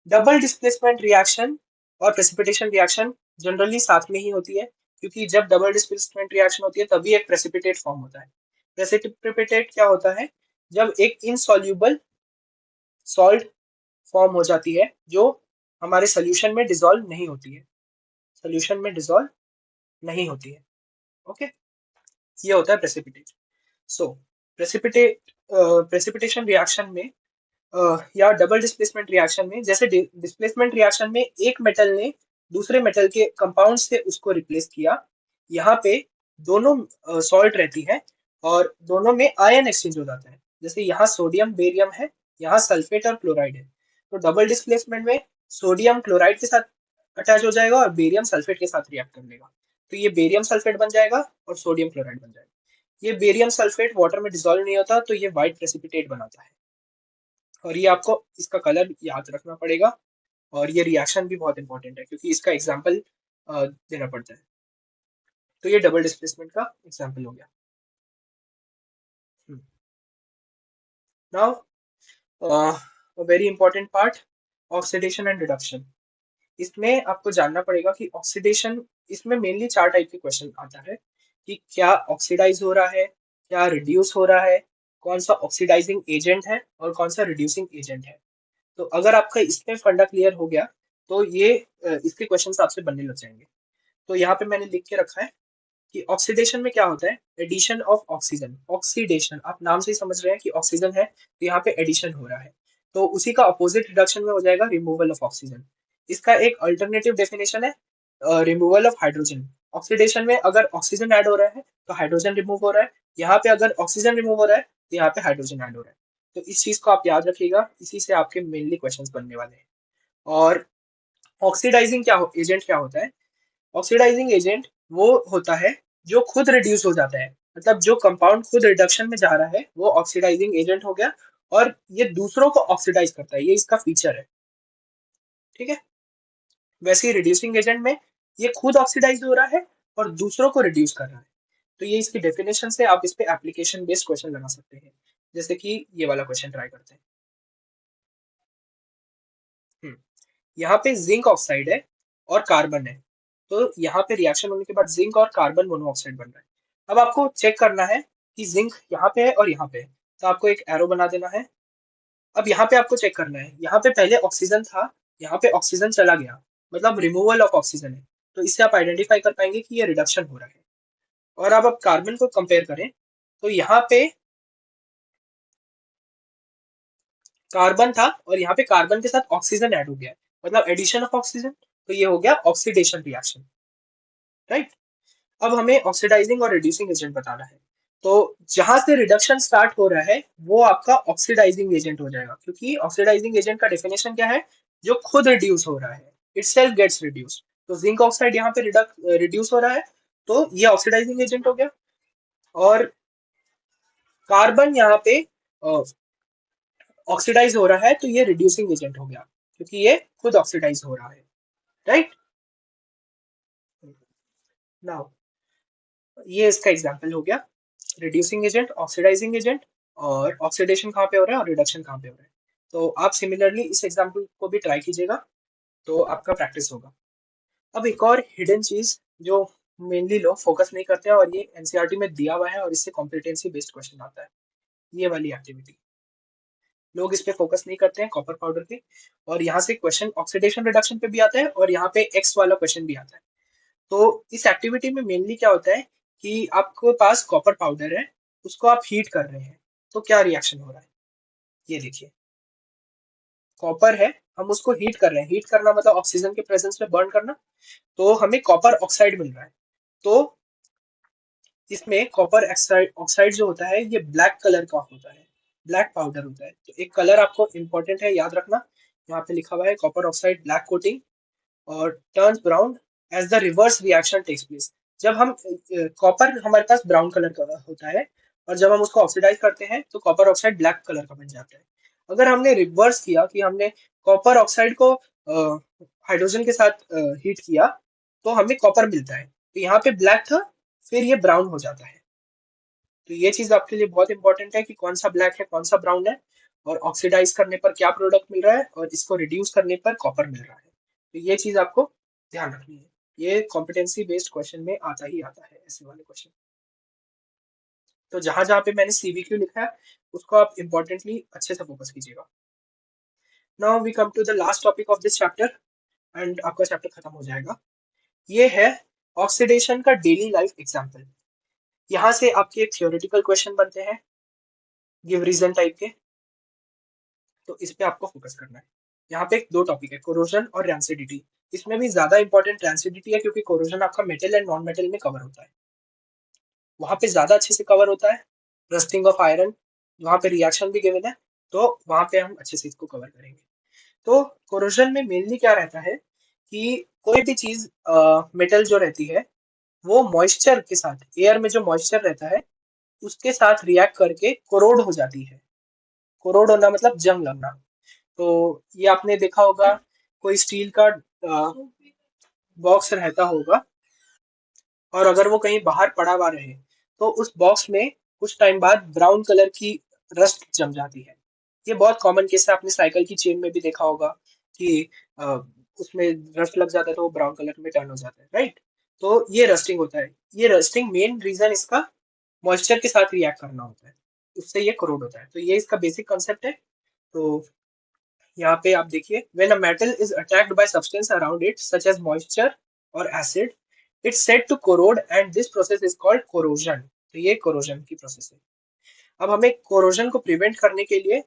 डबल डिस्प्लेसमेंट रिएक्शन और प्रेसिपिटेशन रिएक्शन जनरली साथ में ही होती है, क्योंकि जब डबल डिस्प्लेसमेंट रिएक्शन होती है तभी एक प्रेसिपिटेट फॉर्म होता है। प्रेसिपिटेट क्या होता है? जब एक इनसॉल्यूबल सॉल्ट फॉर्म हो जाती है जो हमारे सोल्यूशन में डिसॉल्व नहीं होती है, सोल्यूशन में डिसॉल्व नहीं होती है। ओके, ये होता है प्रेसिपिटेट। सो प्रेसिपिटेशन रिएक्शन में या डबल डिस्प्लेसमेंट रिएक्शन में, जैसे डिस्प्लेसमेंट रिएक्शन में एक मेटल ने दूसरे मेटल के कंपाउंड से उसको रिप्लेस किया, यहाँ पे दोनों सॉल्ट रहती है और दोनों में आयन एक्सचेंज हो जाता है। जैसे यहाँ सोडियम बेरियम है, यहाँ सल्फेट और क्लोराइड है। तो डबल डिस्प्लेसमेंट में सोडियम क्लोराइड के साथ अटैच हो जाएगा और बेरियम सल्फेट के साथ रिएक्ट कर लेगा। तो ये बेरियम सल्फेट बन जाएगा और सोडियम क्लोराइड बन जाएगा। ये बेरियम सल्फेट वाटर में डिसॉल्व नहीं होता तो ये व्हाइट प्रेसिपिटेट बनाता है। और ये आपको इसका कलर याद रखना पड़ेगा। और ये रिएक्शन भी बहुत इंपॉर्टेंट है क्योंकि इसका एग्जाम्पल देना पड़ता है। तो ये डबल डिस्प्लेसमेंट का एग्जाम्पल हो गया। Now very important part, oxidation and reduction. इसमें आपको जानना पड़ेगा कि ऑक्सीडेशन, इसमें मेनली चार टाइप के क्वेश्चन आता है कि क्या ऑक्सीडाइज हो रहा है, क्या रिड्यूस हो रहा है, कौन सा ऑक्सीडाइजिंग एजेंट है और कौन सा रिड्यूसिंग एजेंट है। तो अगर आपका इसमें फंडा क्लियर हो गया तो ये इसके क्वेश्चंस आपसे बनने लग जाएंगे। तो यहाँ पे मैंने लिख के रखा है कि ऑक्सीडेशन में क्या होता है, एडिशन ऑफ ऑक्सीजन। ऑक्सीडेशन आप नाम से ही समझ रहे हैं कि ऑक्सीजन है तो यहाँ पे एडिशन हो रहा है। तो उसी का अपोजिट रिडक्शन में हो जाएगा रिमूवल ऑफ ऑक्सीजन। इसका एक अल्टरनेटिव डेफिनेशन है रिमूवल ऑफ हाइड्रोजन। ऑक्सीडेशन में अगर ऑक्सीजन ऐड हो रहा है तो हाइड्रोजन रिमूव हो रहा है, यहाँ पे अगर ऑक्सीजन रिमूव हो रहा है तो यहाँ पे हाइड्रोजन ऐड हो रहा है। तो इस चीज को आप याद रखिएगा, इसी से आपके मेनली क्वेश्चंस बनने वाले हैं। और ऑक्सीडाइजिंग एजेंट क्या होता है? ऑक्सीडाइजिंग एजेंट वो होता है जो खुद रिड्यूस हो जाता है, मतलब जो कंपाउंड खुद रिडक्शन में जा रहा है वो ऑक्सीडाइजिंग एजेंट हो गया, और ये दूसरों को ऑक्सीडाइज करता है, ये इसका फीचर है। ठीक है, वैसे ही रिड्यूसिंग एजेंट में ये खुद ऑक्सीडाइज हो रहा है और दूसरों को रिड्यूस कर रहा है। तो ये इसकी डेफिनेशन से आप इस पे एप्लीकेशन बेस्ड क्वेश्चन लगा सकते हैं, जैसे कि ये वाला क्वेश्चन ट्राई करते हैं। हम्म, यहाँ पे जिंक ऑक्साइड है और कार्बन है, तो यहाँ पे रिएक्शन होने के बाद जिंक और कार्बन मोनोऑक्साइड बन रहा है। अब आपको चेक करना है कि जिंक यहाँ पे है और यहाँ पे है, तो आपको एक एरो बना देना है। अब यहाँ पे आपको चेक करना है, यहाँ पे पहले ऑक्सीजन था, यहाँ पे ऑक्सीजन चला गया, मतलब रिमूवल ऑफ ऑक्सीजन है, तो इससे आप आइडेंटिफाई कर पाएंगे कि ये रिडक्शन हो रहा है। और अब आप कार्बन को कंपेयर करें, तो यहाँ पे कार्बन था और यहाँ पे कार्बन के साथ ऑक्सीजन ऐड हो गया है, मतलब एडिशन ऑफ ऑक्सीजन, तो ये हो गया ऑक्सीडेशन रिएक्शन, राइट। अब हमें ऑक्सीडाइजिंग और रिड्यूसिंग एजेंट बताना है, तो जहां से रिडक्शन स्टार्ट हो रहा है वो आपका ऑक्सीडाइजिंग एजेंट हो जाएगा, क्योंकि ऑक्सीडाइजिंग एजेंट का डेफिनेशन क्या है? जो खुद रिड्यूस हो रहा है, इट सेल्फ गेट्स रिड्यूस। तो जिंक ऑक्साइड यहाँ पे रिड्यूस हो रहा है, तो ये ऑक्सीडाइजिंग एजेंट हो गया। और कार्बन यहाँ पे ऑक्सीडाइज हो रहा है, तो ये रिड्यूसिंग एजेंट हो गया, क्योंकि ये खुद ऑक्सीडाइज हो रहा है, राइट। नाउ ये इसका एग्जांपल हो गया, रिड्यूसिंग एजेंट, ऑक्सीडाइजिंग एजेंट, और ऑक्सीडेशन कहाँ पे हो रहा है और रिडक्शन कहाँ पे हो रहा है। तो आप सिमिलरली इस एग्जांपल को भी ट्राई कीजिएगा, तो आपका प्रैक्टिस होगा। अब एक और हिडन चीज जो मेनली लोग फोकस नहीं करते हैं, और ये एनसीईआरटी में दिया हुआ है और इससे कॉम्पिटेंसी बेस्ड क्वेश्चन आता है, ये वाली एक्टिविटी लोग इस पे फोकस नहीं करते हैं, कॉपर पाउडर पे। और यहाँ से क्वेश्चन ऑक्सीडेशन रिडक्शन पे भी आता है, और यहाँ पे एक्स वाला क्वेश्चन भी आता है। तो इस एक्टिविटी में मेनली क्या होता है कि आपके पास कॉपर पाउडर है, उसको आप हीट कर रहे हैं, तो क्या रिएक्शन हो रहा है? ये देखिए, कॉपर है, हम उसको हीट कर रहे हैं, हीट करना मतलब ऑक्सीजन के प्रेजेंस में बर्न करना, तो हमें कॉपर ऑक्साइड मिल रहा है। तो इसमें कॉपर ऑक्साइड ऑक्साइड जो होता है ये ब्लैक कलर का होता है, ब्लैक पाउडर होता है। तो एक कलर आपको इंपॉर्टेंट है, याद रखना, यहाँ पे लिखा हुआ है कॉपर ऑक्साइड ब्लैक कोटिंग और turns brown as the reverse reaction takes place. जब हम कॉपर हमारे पास ब्राउन कलर का होता है, और जब हम उसको ऑक्सीडाइज करते हैं तो कॉपर ऑक्साइड ब्लैक कलर का बन जाता है। अगर हमने रिवर्स किया कि हमने कॉपर ऑक्साइड को हाइड्रोजन के साथ हीट किया, तो हमें कॉपर मिलता है, तो यहाँ पे ब्लैक था, फिर ये ब्राउन हो जाता है। तो ये चीज आपके लिए बहुत इंपॉर्टेंट है कि कौन सा ब्लैक है कौन सा ब्राउन है, और ऑक्सीडाइज करने पर क्या प्रोडक्ट मिल रहा है और इसको रिड्यूस करने पर कॉपर मिल रहा है। तो ये चीज आपको ध्यान रखनी है, ये कॉम्पिटेंसी बेस्ड क्वेश्चन में आता ही आता है ऐसे वाले क्वेश्चन। तो जहां जहां पे मैंने सीबीक्यू लिखा है उसको आप इंपॉर्टेंटली अच्छे से फोकस कीजिएगा। Now we come to the last topic of this chapter, and आपका चैप्टर खत्म हो जाएगा। ये है ऑक्सीडेशन का डेली लाइफ एग्जाम्पल। यहाँ से आपके एक थियोरेटिकल क्वेश्चन बनते हैं, गिव रीजन टाइप के, तो इस पे आपको फोकस करना है। यहाँ पे दो टॉपिक है, कोरोजन और रैंसिडिटी। इसमें भी ज्यादा इंपॉर्टेंट रैंसिडिटी है, क्योंकि कोरोजन आपका मेटल एंड नॉन मेटल में कवर होता है, वहां पे ज्यादा अच्छे से कवर होता है। रस्टिंग ऑफ आयरन, वहां पे रिएक्शन भी गिवन है, तो वहां पे हम अच्छे से इसको कवर करेंगे। तो कोरोजन में मेनली क्या रहता है कि कोई भी चीज मेटल जो रहती है वो मॉइस्चर के साथ, एयर में जो मॉइस्चर रहता है उसके साथ रिएक्ट करके कोरोड हो जाती है। कोरोड होना मतलब जंग लगना। तो ये आपने देखा होगा, कोई स्टील का बॉक्स रहता होगा, और अगर वो कहीं बाहर पड़ा हुआ रहे तो उस बॉक्स में कुछ टाइम बाद ब्राउन कलर की रस्ट जम जाती है। ये बहुत कॉमन केस है, आपने साइकिल की चेन में भी देखा होगा कि उसमें रस्ट लग जाता है तो वो ब्राउन कलर में टर्न हो जाता है, राइट। तो ये रस्टिंग होता है, ये रस्टिंग मेन रीजन इसका मॉइस्चर के साथ रिएक्ट करना होता है, उससे ये करोड होता है। तो ये इसका बेसिक कॉन्सेप्ट है। तो यहाँ पे आप देखिए, when a metal is attacked by substance around it such as moisture और acid, it's said to corrode and this process is called corrosion. तो ये कोरोजन की प्रोसेस है। अब हमें कोरोजन को प्रिवेंट करने के लिए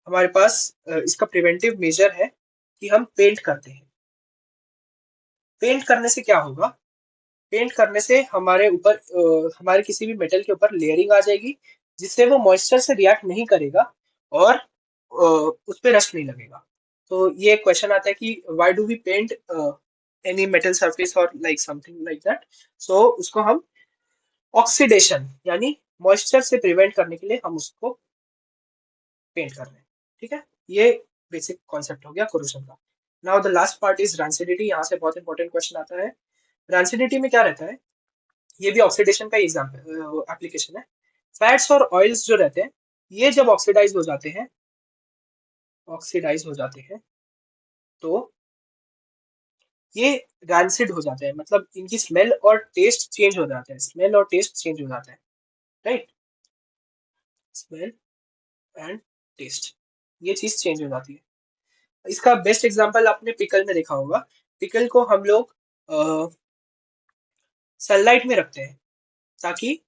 हमारे पास इसका प्रिवेंटिव मेजर है कि हम पेंट करते हैं। पेंट करने से क्या होगा? पेंट करने से हमारे ऊपर हमारे किसी भी मेटल के ऊपर लेयरिंग आ जाएगी, जिससे वो मॉइस्चर से रिएक्ट नहीं करेगा और उस पे रस्ट नहीं लगेगा। तो ये क्वेश्चन आता है कि why do we paint any metal surface और like something like that. So उसको हम ऑक्सीडेशन यानी मॉइस्चर से प्रिवेंट करने के लिए हम उसको पेंट कर रहे हैं। ठीक है, ये बेसिक कॉन्सेप्ट हो गया कोरोजन का। Now the last part is rancidity. यहाँ से बहुत इंपॉर्टेंट क्वेश्चन आता है। रैंसिडिटी में क्या रहता है, ये भी ऑक्सीडेशन का एग्जाम्पल एप्लीकेशन है। फैट्स और ऑयल्स जो रहते हैं, ये जब ऑक्सीडाइज हो जाते हैं तो ये रैंसिड हो जाते हैं, मतलब इनकी स्मेल और टेस्ट चेंज हो जाता है। स्मेल और टेस्ट चेंज हो जाता है, राइट। स्मेल एंड टेस्ट, ये चीज चेंज हो जाती है। इसका बेस्ट एग्जांपल आपने पिकल में देखा होगा। पिकल को हम लोग सनलाइट में रखते हैं ताकि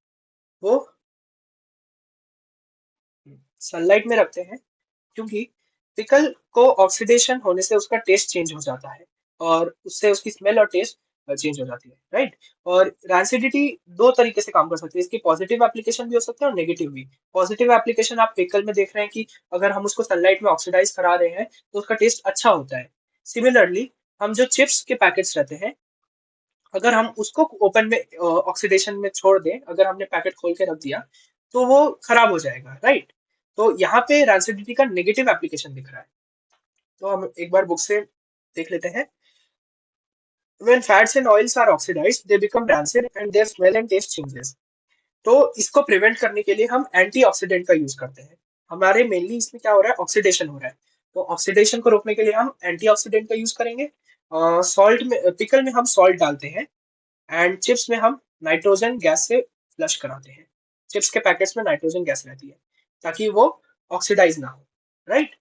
वो सनलाइट में रखते हैं क्योंकि पिकल को ऑक्सीडेशन होने से उसका टेस्ट चेंज हो जाता है और उससे उसकी स्मेल और टेस्ट चेंज हो जाती है, राइट। और रैंसिडिटी दो तरीके से काम कर सकती है। इसकी पॉजिटिव एप्लीकेशन भी हो सकती है और नेगेटिव भी। पॉजिटिव एप्लीकेशन आप पिकल में देख रहे हैं कि अगर हम उसको सनलाइट में ऑक्सीडाइज करा रहे हैं तो उसका टेस्ट अच्छा होता है। सिमिलरली हम जो चिप्स के पैकेट्स रहते हैं, अगर हम उसको ओपन में ऑक्सीडेशन में छोड़ दें, अगर हमने पैकेट खोल के रख दिया तो वो खराब हो जाएगा, राइट। तो यहाँ पे रैंसिडिटी का नेगेटिव एप्लीकेशन दिख रहा है। तो हम एक बार बुक से देख लेते हैं। When fats and oils are oxidized, they become rancid and their smell and taste changes. तो इसको प्रिवेंट करने के लिए हम एंटीऑक्सीडेंट का यूज करते हैं। हमारे मेनली इसमें क्या हो रहा है, ऑक्सीडेशन हो रहा है। तो ऑक्सीडेशन को रोकने के लिए हम एंटीऑक्सीडेंट का यूज करेंगे। सॉल्ट में, पिकल में हम सॉल्ट डालते हैं एंड चिप्स में हम नाइट्रोजन गैस से फ्लश कराते हैं। चिप्स के पैकेट्स में नाइट्रोजन गैस रहती है ताकि वो ऑक्सीडाइज ना हो, राइट।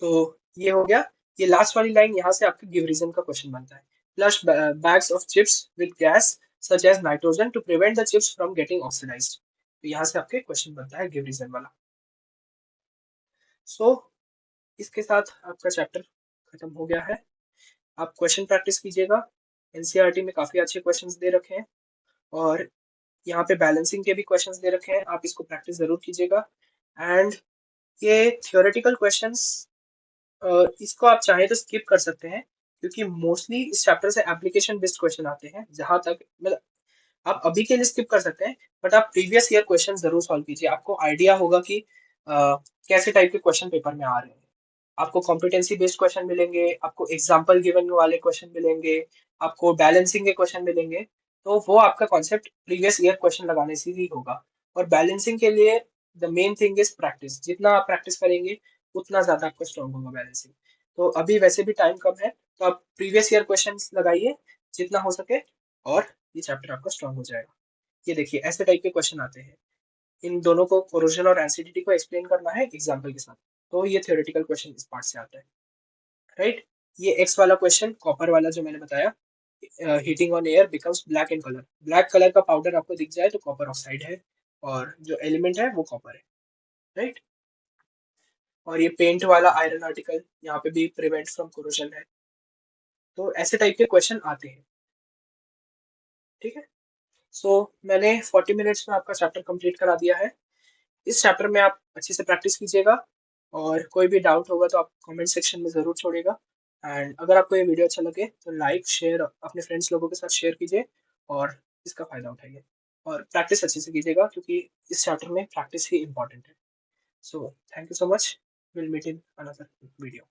तो ये हो गया। ये लास्ट वाली लाइन, यहाँ से आपका गिव रीजन का क्वेश्चन बनता है। Flush bags of chips with gas such as nitrogen to prevent the chips from getting oxidised. तो यहाँ से आपके क्वेश्चन बनता है गिव रीजन वाला। सो इसके साथ आपका चैप्टर खत्म हो गया है। आप क्वेश्चन प्रैक्टिस कीजिएगा। एनसीईआरटी में काफी अच्छे क्वेश्चंस दे रखे हैं और यहाँ पे बैलेंसिंग के भी क्वेश्चंस दे रखे हैं। आप इसको प्रैक्टिस जरूर कीजिएगा। एंड ये थियोरेटिकल क्वेश्चंस, इसको आप चाहें तो स्किप कर सकते हैं क्योंकि मोस्टली इस चैप्टर से एप्लीकेशन बेस्ड क्वेश्चन आते हैं। जहां तक मतलब आप अभी के लिए स्किप कर सकते हैं, बट आप प्रीवियस ईयर क्वेश्चन जरूर सॉल्व कीजिए। आपको आइडिया होगा कि कैसे टाइप के क्वेश्चन पेपर में आ रहे हैं। आपको कॉम्पिटेंसी बेस्ड क्वेश्चन मिलेंगे, आपको एग्जाम्पल गिवन वाले क्वेश्चन मिलेंगे, आपको बैलेंसिंग के क्वेश्चन मिलेंगे। तो वो आपका कॉन्सेप्ट प्रीवियस ईयर क्वेश्चन लगाने से ही होगा। और बैलेंसिंग के लिए the main thing is practice. जितना आप प्रैक्टिस करेंगे उतना ज्यादा आपका स्ट्रॉन्ग होगा बैलेंसिंग। तो अभी वैसे भी टाइम कम है, तो आप प्रीवियस ईयर क्वेश्चन लगाइए जितना हो सके और ये चैप्टर आपका स्ट्रॉन्ग हो जाएगा। ये देखिए ऐसे टाइप के क्वेश्चन आते हैं। इन दोनों को, कोरोजन और एसिडिटी को एक्सप्लेन करना है एग्जाम्पल के साथ। तो ये थ्योरेटिकल क्वेश्चन इस पार्ट से आता है, राइट। ये एक्स वाला क्वेश्चन, कॉपर वाला जो मैंने बताया, heating on air becomes black in colour. Black colour का पाउडर आपको दिख जाए तो कॉपर ऑक्साइड है और जो एलिमेंट है वो कॉपर है, राइट। और ये पेंट वाला आयरन आर्टिकल, यहाँ पे भी प्रिवेंट फ्रॉम कोरोजन है। तो ऐसे टाइप के क्वेश्चन आते हैं, ठीक है। सो मैंने 40 मिनट्स में आपका चैप्टर कंप्लीट करा दिया है। इस चैप्टर में आप अच्छे से प्रैक्टिस कीजिएगा और कोई भी डाउट होगा तो आप कमेंट सेक्शन में ज़रूर छोड़िएगा। एंड अगर आपको ये वीडियो अच्छा लगे तो लाइक शेयर अपने फ्रेंड्स लोगों के साथ शेयर कीजिए और इसका फ़ायदा उठाइए। और प्रैक्टिस अच्छे से कीजिएगा क्योंकि इस चैप्टर में प्रैक्टिस ही इंपॉर्टेंट है। So thank you so much. Will meet in another video.